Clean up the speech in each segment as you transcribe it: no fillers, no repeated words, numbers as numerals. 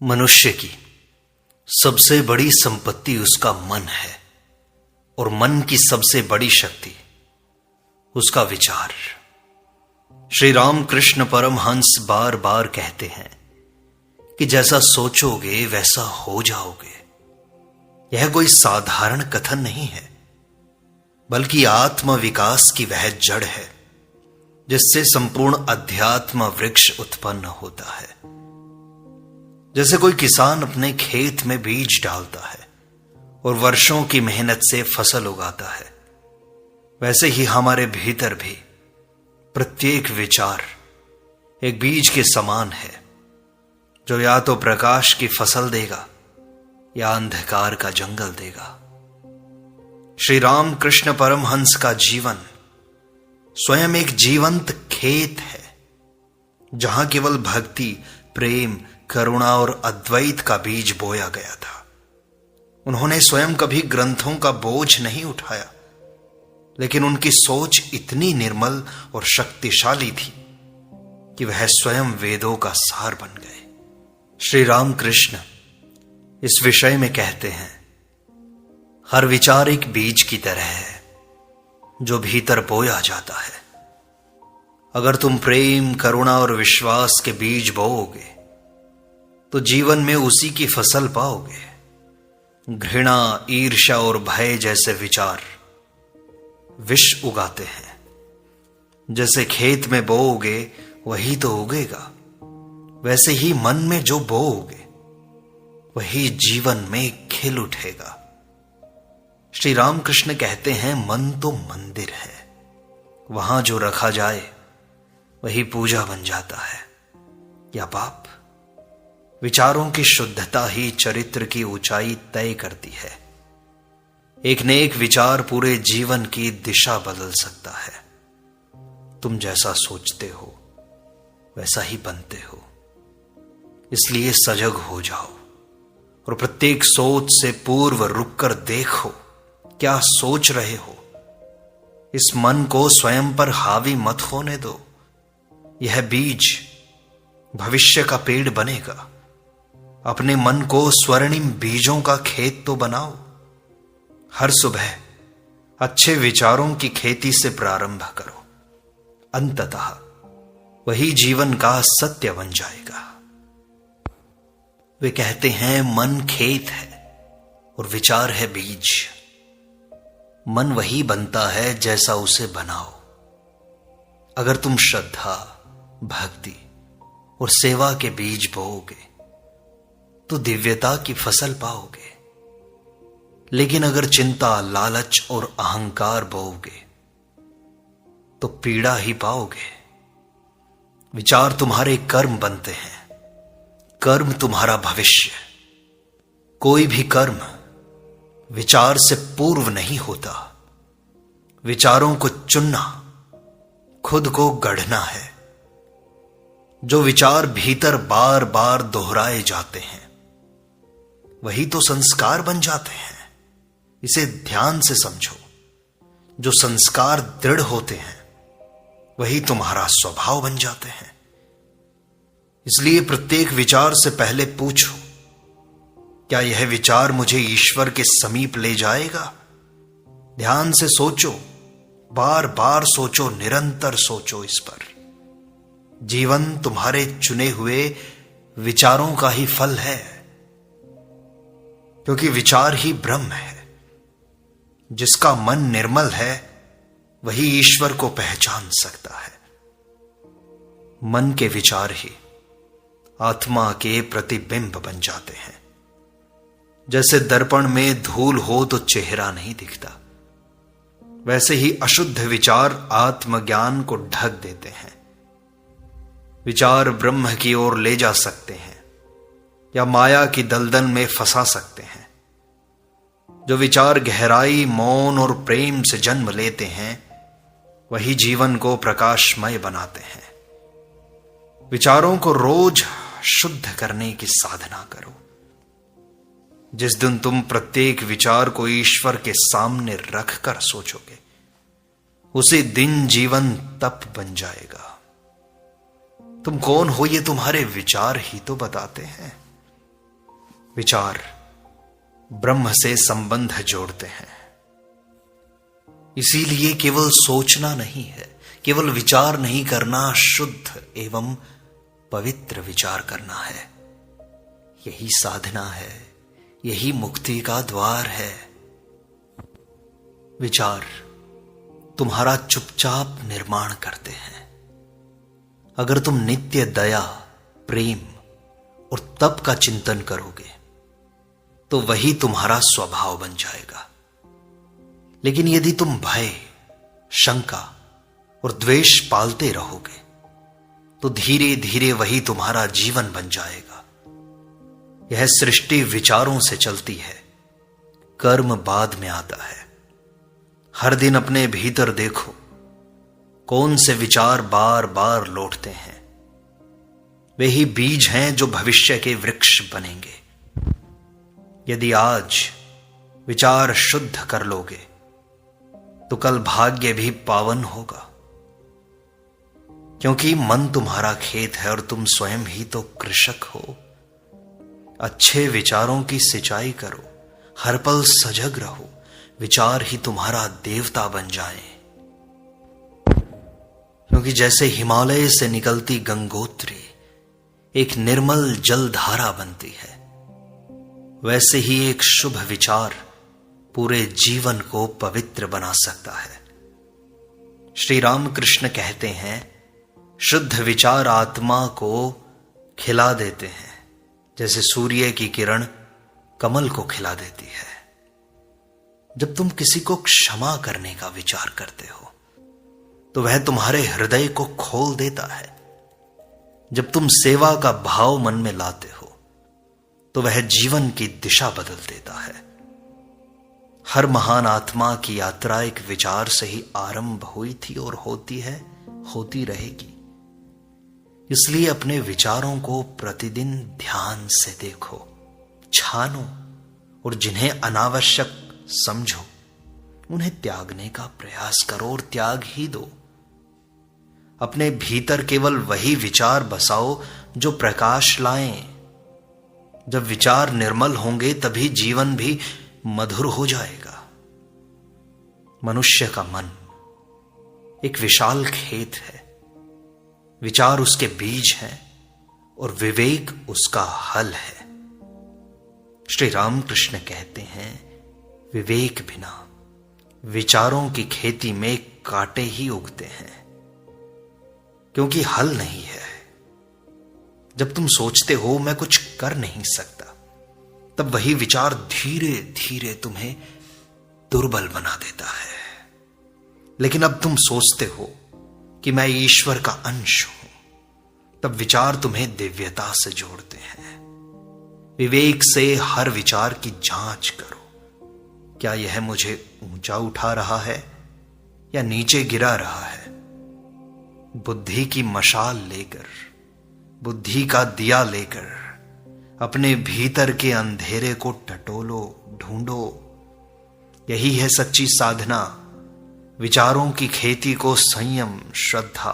मनुष्य की सबसे बड़ी संपत्ति उसका मन है और मन की सबसे बड़ी शक्ति उसका विचार। श्री रामकृष्ण परमहंस बार बार कहते हैं कि जैसा सोचोगे वैसा हो जाओगे। यह कोई साधारण कथन नहीं है, बल्कि आत्म विकास की वह जड़ है जिससे संपूर्ण अध्यात्म वृक्ष उत्पन्न होता है। जैसे कोई किसान अपने खेत में बीज डालता है और वर्षों की मेहनत से फसल उगाता है, वैसे ही हमारे भीतर भी प्रत्येक विचार एक बीज के समान है, जो या तो प्रकाश की फसल देगा या अंधकार का जंगल देगा। श्री रामकृष्ण परमहंस का जीवन स्वयं एक जीवंत खेत है, जहां केवल भक्ति, प्रेम, करुणा और अद्वैत का बीज बोया गया था। उन्होंने स्वयं कभी ग्रंथों का बोझ नहीं उठाया, लेकिन उनकी सोच इतनी निर्मल और शक्तिशाली थी कि वह स्वयं वेदों का सार बन गए। श्री रामकृष्ण इस विषय में कहते हैं, हर विचार एक बीज की तरह है जो भीतर बोया जाता है। अगर तुम प्रेम, करुणा और विश्वास के बीज बोओगे तो जीवन में उसी की फसल पाओगे। घृणा, ईर्ष्या और भय जैसे विचार विष उगाते हैं। जैसे खेत में बोओगे वही तो उगेगा, वैसे ही मन में जो बोओगे वही जीवन में खिल उठेगा। श्री रामकृष्ण कहते हैं, मन तो मंदिर है, वहां जो रखा जाए वही पूजा बन जाता है या पाप। विचारों की शुद्धता ही चरित्र की ऊंचाई तय करती है। एक नेक विचार पूरे जीवन की दिशा बदल सकता है। तुम जैसा सोचते हो वैसा ही बनते हो, इसलिए सजग हो जाओ और प्रत्येक सोच से पूर्व रुककर देखो क्या सोच रहे हो। इस मन को स्वयं पर हावी मत होने दो। यह बीज भविष्य का पेड़ बनेगा। अपने मन को स्वर्णिम बीजों का खेत तो बनाओ। हर सुबह अच्छे विचारों की खेती से प्रारंभ करो, अंततः वही जीवन का सत्य बन जाएगा। वे कहते हैं, मन खेत है और विचार है बीज। मन वही बनता है जैसा उसे बनाओ। अगर तुम श्रद्धा, भक्ति और सेवा के बीज बोओगे तो दिव्यता की फसल पाओगे। लेकिन अगर चिंता, लालच और अहंकार बोओगे तो पीड़ा ही पाओगे। विचार तुम्हारे कर्म बनते हैं, कर्म तुम्हारा भविष्य। कोई भी कर्म विचार से पूर्व नहीं होता। विचारों को चुनना खुद को गढ़ना है। जो विचार भीतर बार बार दोहराए जाते हैं वही तो संस्कार बन जाते हैं। इसे ध्यान से समझो। जो संस्कार दृढ़ होते हैं वही तुम्हारा स्वभाव बन जाते हैं। इसलिए प्रत्येक विचार से पहले पूछो, क्या यह विचार मुझे ईश्वर के समीप ले जाएगा? ध्यान से सोचो, बार बार सोचो, निरंतर सोचो इस पर। जीवन तुम्हारे चुने हुए विचारों का ही फल है, क्योंकि विचार ही ब्रह्म है। जिसका मन निर्मल है वही ईश्वर को पहचान सकता है। मन के विचार ही आत्मा के प्रतिबिंब बन जाते हैं। जैसे दर्पण में धूल हो तो चेहरा नहीं दिखता, वैसे ही अशुद्ध विचार आत्मज्ञान को ढक देते हैं। विचार ब्रह्म की ओर ले जा सकते हैं या माया की दलदल में फंसा सकते हैं। जो विचार गहराई, मौन और प्रेम से जन्म लेते हैं वही जीवन को प्रकाशमय बनाते हैं। विचारों को रोज शुद्ध करने की साधना करो। जिस दिन तुम प्रत्येक विचार को ईश्वर के सामने रखकर सोचोगे, उसी दिन जीवन तप बन जाएगा। तुम कौन हो ये तुम्हारे विचार ही तो बताते हैं। विचार ब्रह्म से संबंध जोड़ते हैं। इसीलिए केवल सोचना नहीं है, केवल विचार नहीं करना, शुद्ध एवं पवित्र विचार करना है। यही साधना है, यही मुक्ति का द्वार है। विचार तुम्हारा चुपचाप निर्माण करते हैं। अगर तुम नित्य दया, प्रेम और तप का चिंतन करोगे तो वही तुम्हारा स्वभाव बन जाएगा। लेकिन यदि तुम भय, शंका और द्वेष पालते रहोगे तो धीरे धीरे वही तुम्हारा जीवन बन जाएगा। यह सृष्टि विचारों से चलती है, कर्म बाद में आता है। हर दिन अपने भीतर देखो कौन से विचार बार बार लौटते हैं। वे ही बीज हैं जो भविष्य के वृक्ष बनेंगे। यदि आज विचार शुद्ध कर लोगे तो कल भाग्य भी पावन होगा, क्योंकि मन तुम्हारा खेत है और तुम स्वयं ही तो कृषक हो। अच्छे विचारों की सिंचाई करो, हर पल सजग रहो, विचार ही तुम्हारा देवता बन जाए। क्योंकि जैसे हिमालय से निकलती गंगोत्री एक निर्मल जलधारा बनती है, वैसे ही एक शुभ विचार पूरे जीवन को पवित्र बना सकता है। श्री रामकृष्ण कहते हैं, शुद्ध विचार आत्मा को खिला देते हैं, जैसे सूर्य की किरण कमल को खिला देती है। जब तुम किसी को क्षमा करने का विचार करते हो तो वह तुम्हारे हृदय को खोल देता है। जब तुम सेवा का भाव मन में लाते हो तो वह जीवन की दिशा बदल देता है। हर महान आत्मा की यात्रा एक विचार से ही आरंभ हुई थी और होती है, होती रहेगी। इसलिए अपने विचारों को प्रतिदिन ध्यान से देखो, छानो और जिन्हें अनावश्यक समझो उन्हें त्यागने का प्रयास करो और त्याग ही दो। अपने भीतर केवल वही विचार बसाओ जो प्रकाश लाएं। जब विचार निर्मल होंगे तभी जीवन भी मधुर हो जाएगा। मनुष्य का मन एक विशाल खेत है, विचार उसके बीज हैं और विवेक उसका हल है। श्री रामकृष्ण कहते हैं, विवेक बिना विचारों की खेती में कांटे ही उगते हैं, क्योंकि हल नहीं है। जब तुम सोचते हो मैं कुछ कर नहीं सकता, तब वही विचार धीरे धीरे तुम्हें दुर्बल बना देता है। लेकिन अब तुम सोचते हो कि मैं ईश्वर का अंश हूं, तब विचार तुम्हें दिव्यता से जोड़ते हैं। विवेक से हर विचार की जांच करो, क्या यह मुझे ऊंचा उठा रहा है या नीचे गिरा रहा है। बुद्धि की मशाल लेकर, बुद्धि का दिया लेकर अपने भीतर के अंधेरे को टटोलो, ढूंढो। यही है सच्ची साधना। विचारों की खेती को संयम, श्रद्धा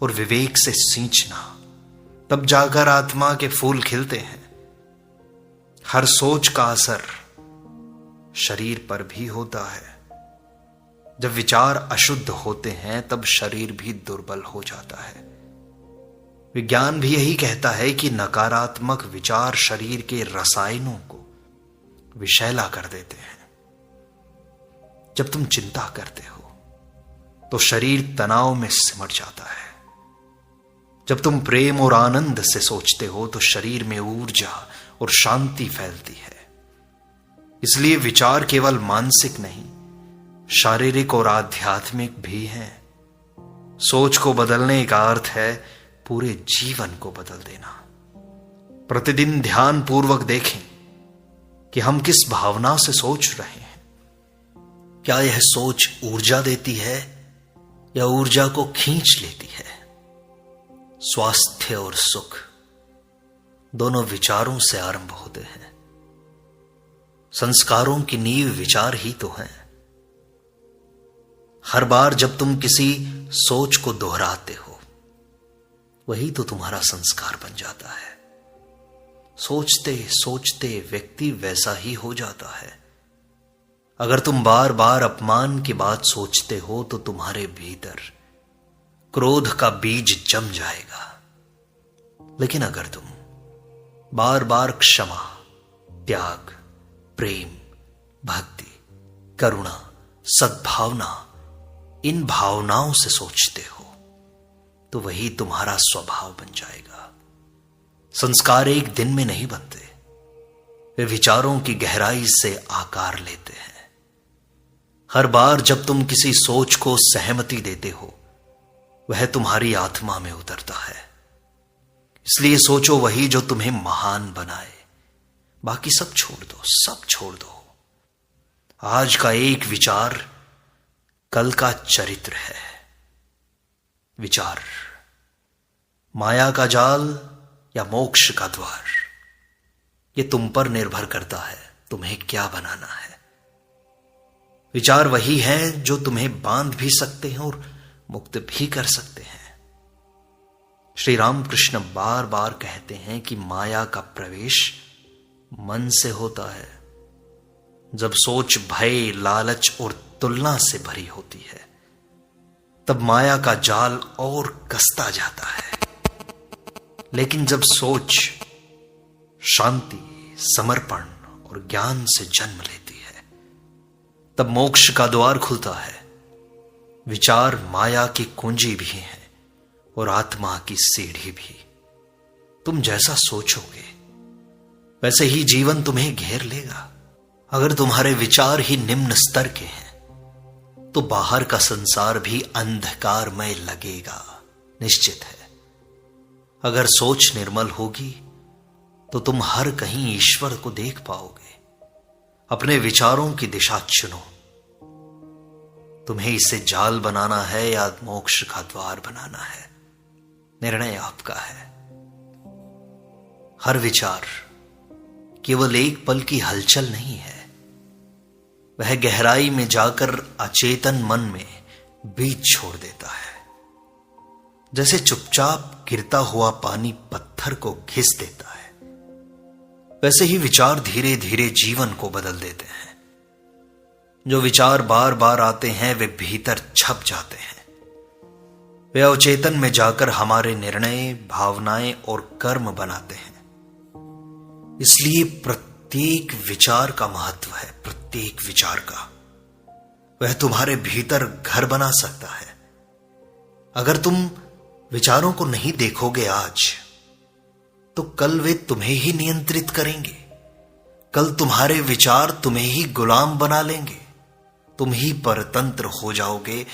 और विवेक से सींचना, तब जाकर आत्मा के फूल खिलते हैं। हर सोच का असर शरीर पर भी होता है। जब विचार अशुद्ध होते हैं तब शरीर भी दुर्बल हो जाता है। विज्ञान भी यही कहता है कि नकारात्मक विचार शरीर के रसायनों को विषैला कर देते हैं। जब तुम चिंता करते हो तो शरीर तनाव में सिमट जाता है। जब तुम प्रेम और आनंद से सोचते हो तो शरीर में ऊर्जा और शांति फैलती है। इसलिए विचार केवल मानसिक नहीं, शारीरिक और आध्यात्मिक भी हैं। सोच को बदलने का अर्थ है पूरे जीवन को बदल देना। प्रतिदिन ध्यान पूर्वक देखें कि हम किस भावना से सोच रहे हैं। क्या यह सोच ऊर्जा देती है या ऊर्जा को खींच लेती है। स्वास्थ्य और सुख दोनों विचारों से आरंभ होते हैं। संस्कारों की नींव विचार ही तो है। हर बार जब तुम किसी सोच को दोहराते हो, वही तो तुम्हारा संस्कार बन जाता है। सोचते सोचते व्यक्ति वैसा ही हो जाता है। अगर तुम बार बार अपमान की बात सोचते हो तो तुम्हारे भीतर क्रोध का बीज जम जाएगा। लेकिन अगर तुम बार बार क्षमा, त्याग, प्रेम, भक्ति, करुणा, सद्भावना, इन भावनाओं से सोचते हो तो वही तुम्हारा स्वभाव बन जाएगा। संस्कार एक दिन में नहीं बनते, वे विचारों की गहराई से आकार लेते हैं। हर बार जब तुम किसी सोच को सहमति देते हो वह तुम्हारी आत्मा में उतरता है। इसलिए सोचो वही जो तुम्हें महान बनाए। बाकी सब छोड़ दो, सब छोड़ दो। आज का एक विचार कल का चरित्र है। विचार माया का जाल या मोक्ष का द्वार, यह तुम पर निर्भर करता है तुम्हें क्या बनाना है। विचार वही है जो तुम्हें बांध भी सकते हैं और मुक्त भी कर सकते हैं। श्री रामकृष्ण बार बार कहते हैं कि माया का प्रवेश मन से होता है। जब सोच भय, लालच और तुलना से भरी होती है तब माया का जाल और कसता जाता है। लेकिन जब सोच शांति, समर्पण और ज्ञान से जन्म लेती है तब मोक्ष का द्वार खुलता है। विचार माया की कुंजी भी है और आत्मा की सीढ़ी भी। तुम जैसा सोचोगे वैसे ही जीवन तुम्हें घेर लेगा। अगर तुम्हारे विचार ही निम्न स्तर के हैं तो बाहर का संसार भी अंधकारमय लगेगा, निश्चित है। अगर सोच निर्मल होगी तो तुम हर कहीं ईश्वर को देख पाओगे। अपने विचारों की दिशा चुनो। तुम्हें इसे जाल बनाना है या मोक्ष का द्वार बनाना है, निर्णय आपका है। हर विचार केवल एक पल की हलचल नहीं है, वह गहराई में जाकर अचेतन मन में बीज छोड़ देता है। जैसे चुपचाप गिरता हुआ पानी पत्थर को घिस देता है, वैसे ही विचार धीरे धीरे जीवन को बदल देते हैं। जो विचार बार बार आते हैं वे भीतर छप जाते हैं। वे अवचेतन में जाकर हमारे निर्णय, भावनाएं और कर्म बनाते हैं। इसलिए प्रत्येक विचार का महत्व है, प्रत्येक विचार का। वह तुम्हारे भीतर घर बना सकता है। अगर तुम विचारों को नहीं देखोगे आज तो कल वे तुम्हें ही नियंत्रित करेंगे। कल तुम्हारे विचार तुम्हें ही गुलाम बना लेंगे। तुम ही परतंत्र हो जाओगे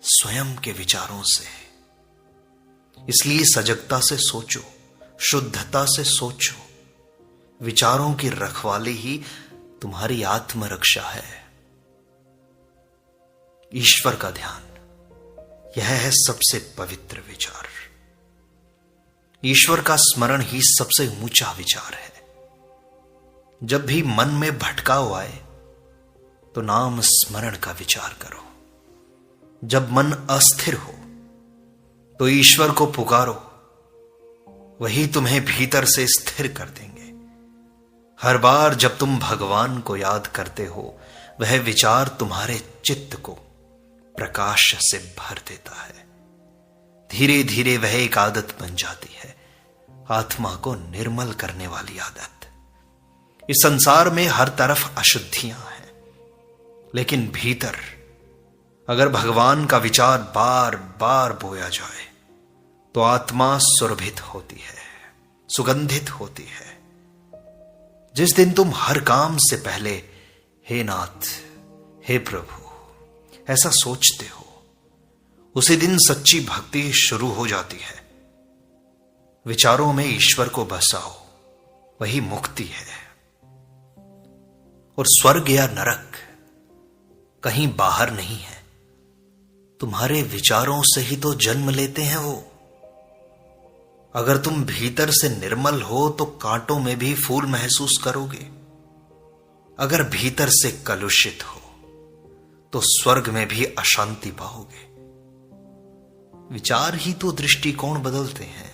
स्वयं के विचारों से। इसलिए सजगता से सोचो, शुद्धता से सोचो। विचारों की रखवाली ही तुम्हारी आत्मरक्षा है। ईश्वर का ध्यान, यह है सबसे पवित्र विचार। ईश्वर का स्मरण ही सबसे ऊंचा विचार है। जब भी मन में भटकाव आए तो नाम स्मरण का विचार करो। जब मन अस्थिर हो तो ईश्वर को पुकारो, वही तुम्हें भीतर से स्थिर कर देंगे। हर बार जब तुम भगवान को याद करते हो वह विचार तुम्हारे चित्त को प्रकाश से भर देता है। धीरे धीरे वह एक आदत बन जाती है, आत्मा को निर्मल करने वाली आदत। इस संसार में हर तरफ अशुद्धियां हैं, लेकिन भीतर अगर भगवान का विचार बार बार बोया जाए तो आत्मा सुरभित होती है, सुगंधित होती है। जिस दिन तुम हर काम से पहले हे नाथ, हे प्रभु ऐसा सोचते हो, उसी दिन सच्ची भक्ति शुरू हो जाती है। विचारों में ईश्वर को बसाओ, वही मुक्ति है। और स्वर्ग या नरक कहीं बाहर नहीं है, तुम्हारे विचारों से ही तो जन्म लेते हैं वो। अगर तुम भीतर से निर्मल हो तो कांटों में भी फूल महसूस करोगे। अगर भीतर से कलुषित हो तो स्वर्ग में भी अशांति पाओगे। विचार ही तो दृष्टिकोण बदलते हैं।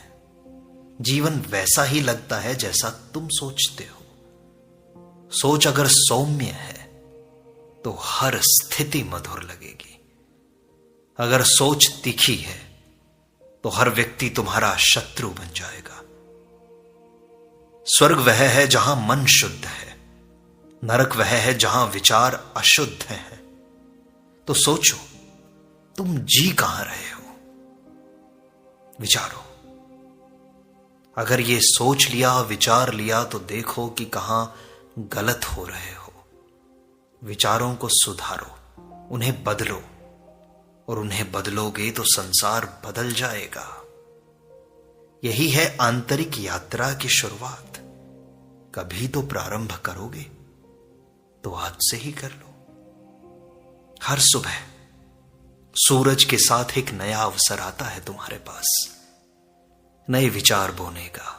जीवन वैसा ही लगता है जैसा तुम सोचते हो। सोच अगर सौम्य है तो हर स्थिति मधुर लगेगी। अगर सोच तीखी है तो हर व्यक्ति तुम्हारा शत्रु बन जाएगा। स्वर्ग वह है जहां मन शुद्ध है, नरक वह है जहां विचार अशुद्ध है। तो सोचो, तुम जी कहां रहे हो? विचारो। अगर ये सोच लिया, विचार लिया, तो देखो कि कहां गलत हो रहे हो। विचारों को सुधारो, उन्हें बदलो, और उन्हें बदलोगे तो संसार बदल जाएगा। यही है आंतरिक यात्रा की शुरुआत। कभी तो प्रारंभ करोगे, तो आज से ही कर लो। हर सुबह सूरज के साथ एक नया अवसर आता है तुम्हारे पास, नए विचार बोने का।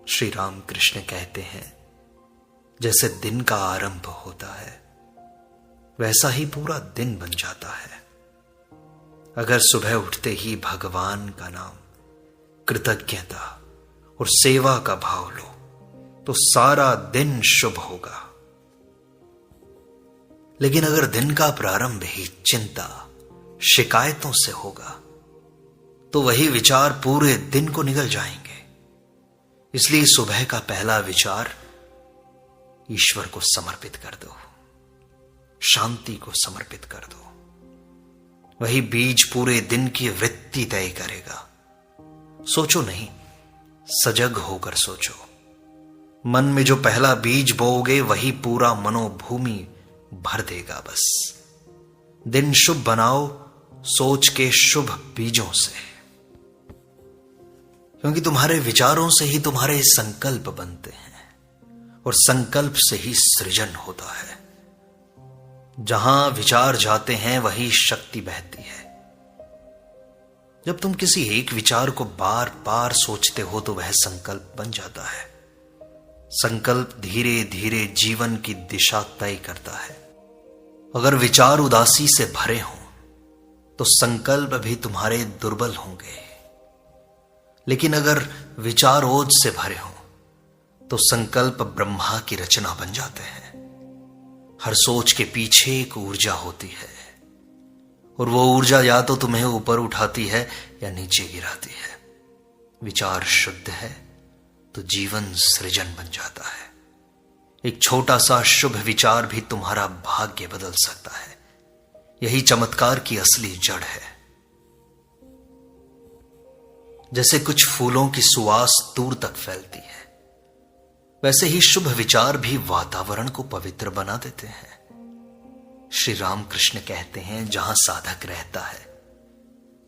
श्री राम कृष्ण कहते हैं, जैसे दिन का आरंभ होता है वैसा ही पूरा दिन बन जाता है। अगर सुबह उठते ही भगवान का नाम, कृतज्ञता और सेवा का भाव लो तो सारा दिन शुभ होगा। लेकिन अगर दिन का प्रारंभ ही चिंता, शिकायतों से होगा तो वही विचार पूरे दिन को निगल जाएंगे। इसलिए सुबह का पहला विचार ईश्वर को समर्पित कर दो, शांति को समर्पित कर दो। वही बीज पूरे दिन की वृत्ति तय करेगा। सोचो नहीं, सजग होकर सोचो। मन में जो पहला बीज बोओगे वही पूरा मनोभूमि भर देगा। बस दिन शुभ बनाओ सोच के शुभ बीजों से, क्योंकि तुम्हारे विचारों से ही तुम्हारे संकल्प बनते हैं और संकल्प से ही सृजन होता है। जहां विचार जाते हैं वही शक्ति बहती है। जब तुम किसी एक विचार को बार बार सोचते हो तो वह संकल्प बन जाता है। संकल्प धीरे धीरे जीवन की दिशा तय करता है। अगर विचार उदासी से भरे हों तो संकल्प भी तुम्हारे दुर्बल होंगे, लेकिन अगर विचार ओज से भरे हों तो संकल्प ब्रह्मा की रचना बन जाते हैं। हर सोच के पीछे एक ऊर्जा होती है, और वो ऊर्जा या तो तुम्हें ऊपर उठाती है या नीचे गिराती है। विचार शुद्ध है तो जीवन सृजन बन जाता है। एक छोटा सा शुभ विचार भी तुम्हारा भाग्य बदल सकता है। यही चमत्कार की असली जड़ है। जैसे कुछ फूलों की सुवास दूर तक फैलती है, वैसे ही शुभ विचार भी वातावरण को पवित्र बना देते हैं। श्री राम कृष्ण कहते हैं, जहां साधक रहता है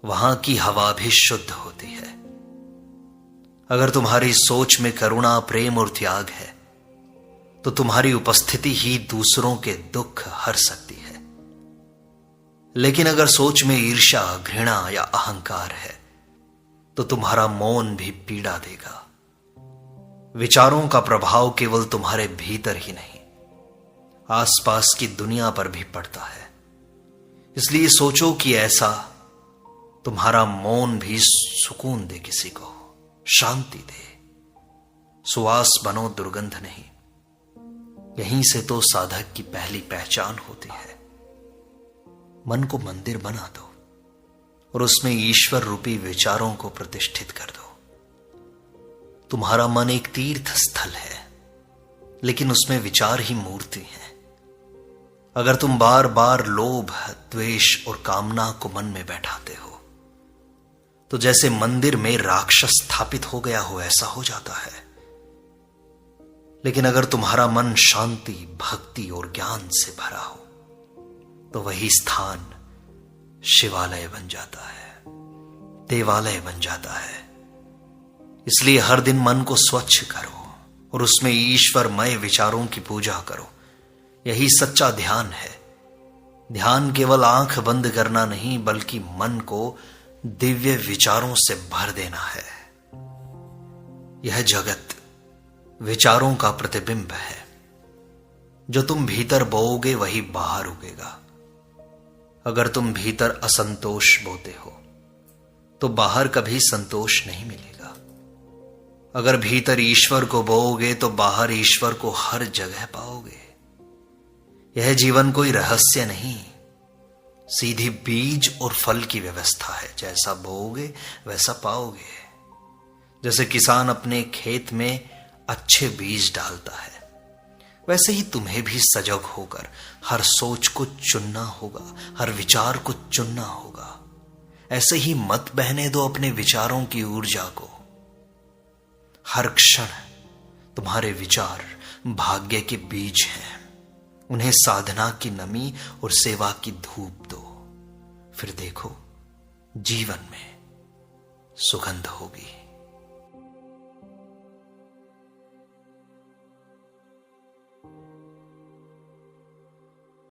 वहां की हवा भी शुद्ध होती है। अगर तुम्हारी सोच में करुणा, प्रेम और त्याग है तो तुम्हारी उपस्थिति ही दूसरों के दुख हर सकती है। लेकिन अगर सोच में ईर्ष्या, घृणा या अहंकार है तो तुम्हारा मौन भी पीड़ा देगा। विचारों का प्रभाव केवल तुम्हारे भीतर ही नहीं, आसपास की दुनिया पर भी पड़ता है। इसलिए सोचो कि ऐसा तुम्हारा मौन भी सुकून दे, किसी को शांति दे। सुवास बनो, दुर्गंध नहीं। यहीं से तो साधक की पहली पहचान होती है। मन को मंदिर बना दो और उसमें ईश्वर रूपी विचारों को प्रतिष्ठित कर दो। तुम्हारा मन एक तीर्थ स्थल है, लेकिन उसमें विचार ही मूर्ति है। अगर तुम बार बार लोभ, द्वेष और कामना को मन में बैठाते हो तो जैसे मंदिर में राक्षस स्थापित हो गया हो ऐसा हो जाता है। लेकिन अगर तुम्हारा मन शांति, भक्ति और ज्ञान से भरा हो तो वही स्थान शिवालय बन जाता है, देवालय बन जाता है। इसलिए हर दिन मन को स्वच्छ करो और उसमें ईश्वरमय विचारों की पूजा करो। यही सच्चा ध्यान है। ध्यान केवल आंख बंद करना नहीं, बल्कि मन को दिव्य विचारों से भर देना है। यह जगत विचारों का प्रतिबिंब है। जो तुम भीतर बोओगे वही बाहर उगेगा। अगर तुम भीतर असंतोष बोते हो तो बाहर कभी संतोष नहीं मिलेगा। अगर भीतर ईश्वर को बोओगे तो बाहर ईश्वर को हर जगह पाओगे। यह जीवन कोई रहस्य नहीं, सीधी बीज और फल की व्यवस्था है। जैसा बोओगे वैसा पाओगे। जैसे किसान अपने खेत में अच्छे बीज डालता है, वैसे ही तुम्हें भी सजग होकर हर सोच को चुनना होगा, हर विचार को चुनना होगा। ऐसे ही मत बहने दो अपने विचारों की ऊर्जा को। हर क्षण तुम्हारे विचार भाग्य के बीज हैं। उन्हें साधना की नमी और सेवा की धूप दो, फिर देखो जीवन में सुगंध होगी।